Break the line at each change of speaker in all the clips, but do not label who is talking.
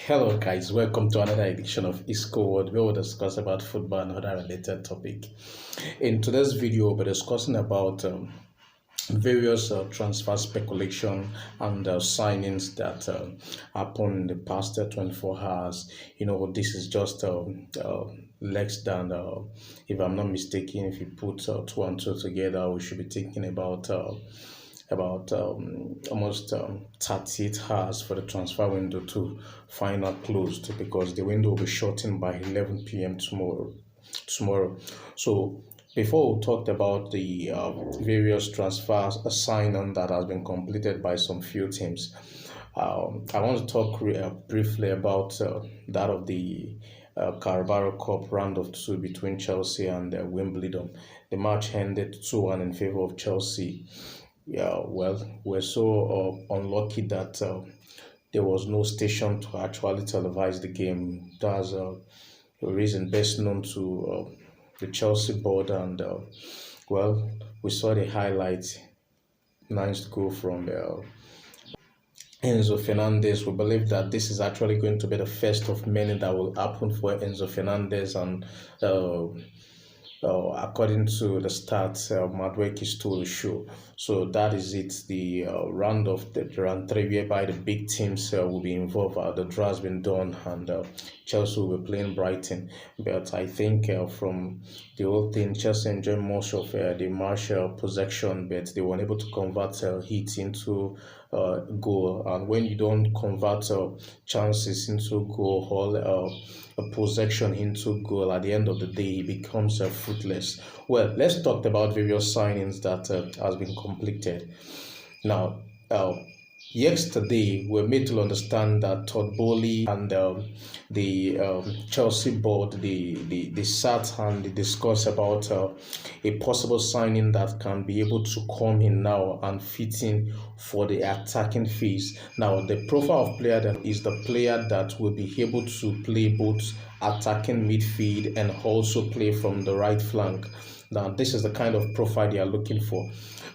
Hello guys, welcome to another edition of Isco World where we'll discuss about football and other related topic. In today's video, we'll be discussing about various transfer speculation and signings that happened in the past 24 hours. This is just less than, if I'm not mistaken, if you put two and two together, we should be thinking about almost 38 hours for the transfer window to final closed, because the window will be shortened by 11 p.m. tomorrow. So before we talked about the various transfers signing that has been completed by some few teams, I want to talk briefly about that of the Carabao Cup round of two between Chelsea and Wimbledon. The match ended 2-1 in favor of Chelsea. Yeah, well, we're so unlucky that there was no station to actually televise the game. That's a reason best known to the Chelsea board, and well, we saw the highlights. Nice goal from Enzo Fernandez. We believe that this is actually going to be the first of many that will happen for Enzo Fernandez, and according to the stats, Madwek is still show. So that is it. The round of the round three, whereby the big teams will be involved. The draw has been done, and Chelsea will be playing Brighton. But I think from the whole thing, Chelsea enjoyed most of the Martial possession, but they were unable to convert hits into goal. And when you don't convert chances into goal, or a possession into goal, at the end of the day it becomes fruitless. Well, let's talk about various signings that has been completed. Now, yesterday we were made to understand that Todd Bowley and the Chelsea board they sat and they discussed about a possible signing that can be able to come in now and fit in for the attacking phase. Now, the profile of player that is the player that will be able to play both attacking midfield and also play from the right flank. Now, this is the kind of profile they are looking for.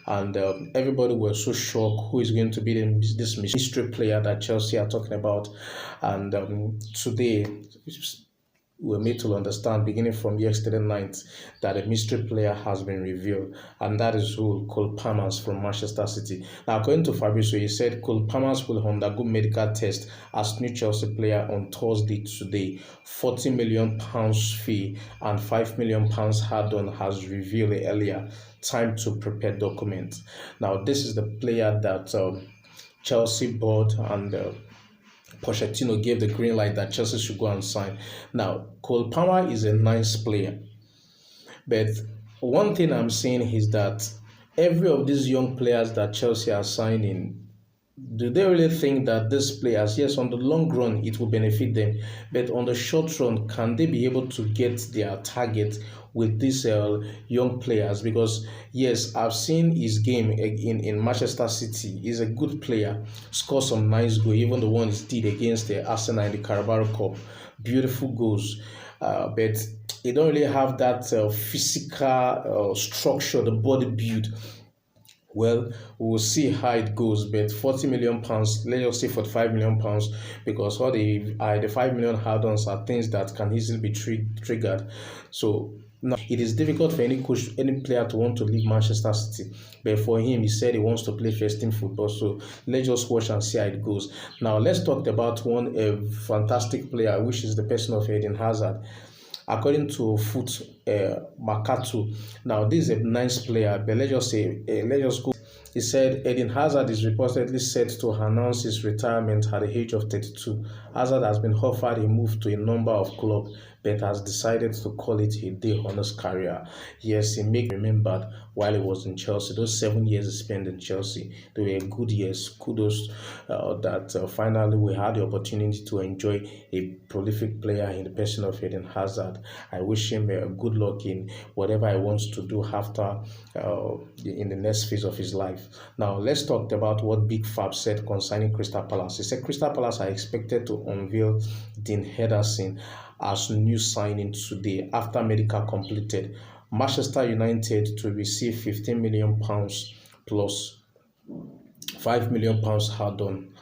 And everybody was so shocked who is going to be this mystery player that Chelsea are talking about. And today, we were made to understand, beginning from yesterday night, that a mystery player has been revealed, and that is who Cole Palmer from Manchester City. Now, according to Fabrizio, he said Cole Palmer will undergo medical test as new Chelsea player on Thursday today. £40 million fee and £5 million add-on has revealed earlier. Time to prepare documents. Now, this is the player that Chelsea board and Pochettino gave the green light that Chelsea should go and sign. Now, Cole Palmer is a nice player, but one thing I'm saying is that every of these young players that Chelsea are signing, do they really think that these players, yes, on the long run it will benefit them, but on the short run, can they be able to get their target with these young players? Because yes, I've seen his game in Manchester City. He's a good player, scored some nice goals, even the one he did against the Arsenal in the Carabao Cup. Beautiful goals, but he don't really have that physical structure, the body build. Well, we'll see how it goes, but £40 million, let's just say £45 million, because all the £5 million add-ons are things that can easily be triggered. So now it is difficult for any coach, any player to want to leave Manchester City, but for him, he said he wants to play first team football. So let's just watch and see how it goes. Now let's talk about one fantastic player, which is the person of Eden Hazard. According to Foot Mercato, now this is a nice player, but let's just go. He said Eden Hazard is reportedly set to announce his retirement at the age of 32. Hazard has been offered a move to a number of clubs, but has decided to call it a day on his career. Yes, he may be remembered while he was in Chelsea. Those 7 years he spent in Chelsea, they were good years. Kudos that finally we had the opportunity to enjoy a prolific player in the person of Eden Hazard. I wish him good luck in whatever he wants to do after in the next phase of his life. Now, let's talk about what Big Fab said concerning Crystal Palace. He said Crystal Palace are expected to unveil Dean Henderson as new signing today after medical completed. Manchester United to receive £15 million plus £5 million add-on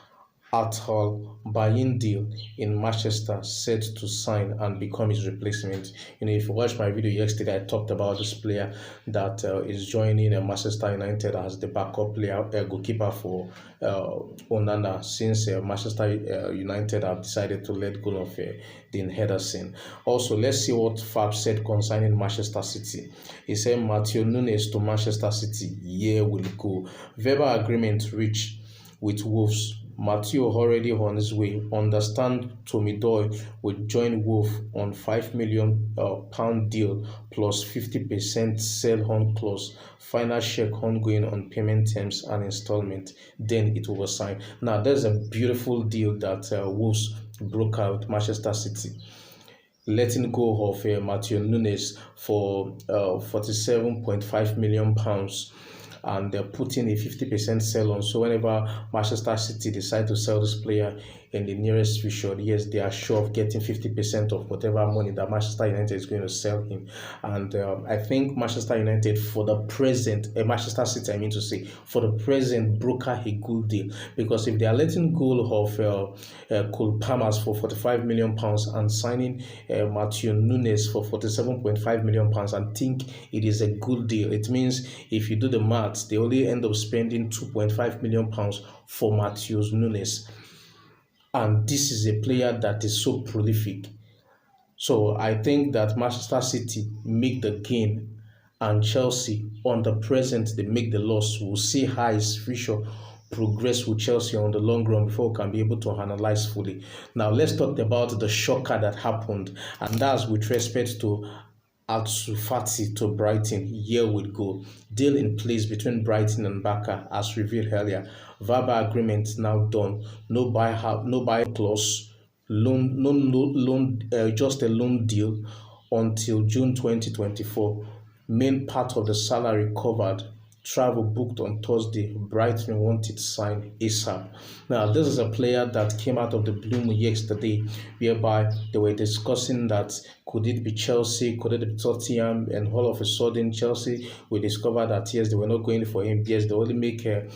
Atal buying deal in Manchester set to sign and become his replacement. If you watched my video yesterday, I talked about this player that is joining Manchester United as the backup player, goalkeeper for Onana, since Manchester United have decided to let go of Dean Henderson. Also, let's see what Fab said concerning Manchester City. He said Matteo Nunes to Manchester City, yeah, will go. Verbal agreement reached with Wolves. Matteo already on his way. Understand Tommy Doyle will join Wolf on £5 million deal plus 50% sell-on clause. Final check ongoing on payment terms and installment. Then it will sign. Now, there's a beautiful deal that Wolves broke out Manchester City, letting go of Matteo Nunes for £47.5 million. And they're putting a 50% sell on. So whenever Manchester City decide to sell this player in the nearest future, yes, they are sure of getting 50% of whatever money that Manchester United is going to sell him. And I think Manchester United, for the present, Manchester City, I mean to say, for the present, broker a good deal. Because if they are letting go of Cole Palmer for £45 million and signing Matteo Nunes for £47.5 million and think it is a good deal, it means if you do the maths, they only end up spending £2.5 million for Matteo Nunes. And this is a player that is so prolific. So I think that Manchester City make the gain and Chelsea on the present, they make the loss. We'll see how his future progress with Chelsea on the long run before we can be able to analyze fully. Now let's talk about the shocker that happened, and that's with respect to Ansu Fati to Brighton. Here we go. Deal in place between Brighton and Barca as revealed earlier. Verbal agreement now done. No buy clause. Just a loan deal until June 2024. Main part of the salary covered. Travel booked on Thursday. Brighton wanted signed ASAP. Now, this is a player that came out of the blue yesterday, whereby they were discussing that could it be Chelsea, could it be Tottenham, and all of a sudden Chelsea will discover that yes, they were not going for him. Yes, they only make an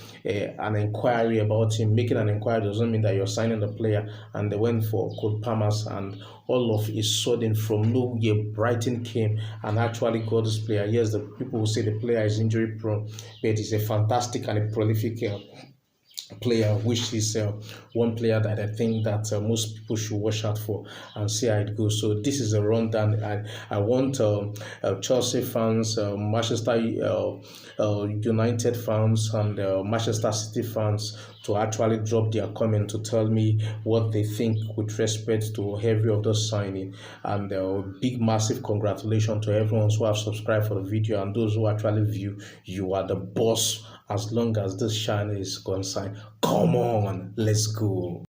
inquiry about him. Making an inquiry doesn't mean that you're signing the player, and they went for Cole Palmer, and all of a sudden from nowhere Brighton came and actually got this player. Yes, the people will say the player is injury prone, but he's a fantastic and a prolific player, which is one player that I think that most people should watch out for and see how it goes. So this is a rundown. I want Chelsea fans, Manchester United fans, and Manchester City fans to actually drop their comment to tell me what they think with respect to every of those signing. And big massive congratulations to everyone who have subscribed for the video and those who actually view. You are the boss as long as this channel is concerned. Come on, let's go.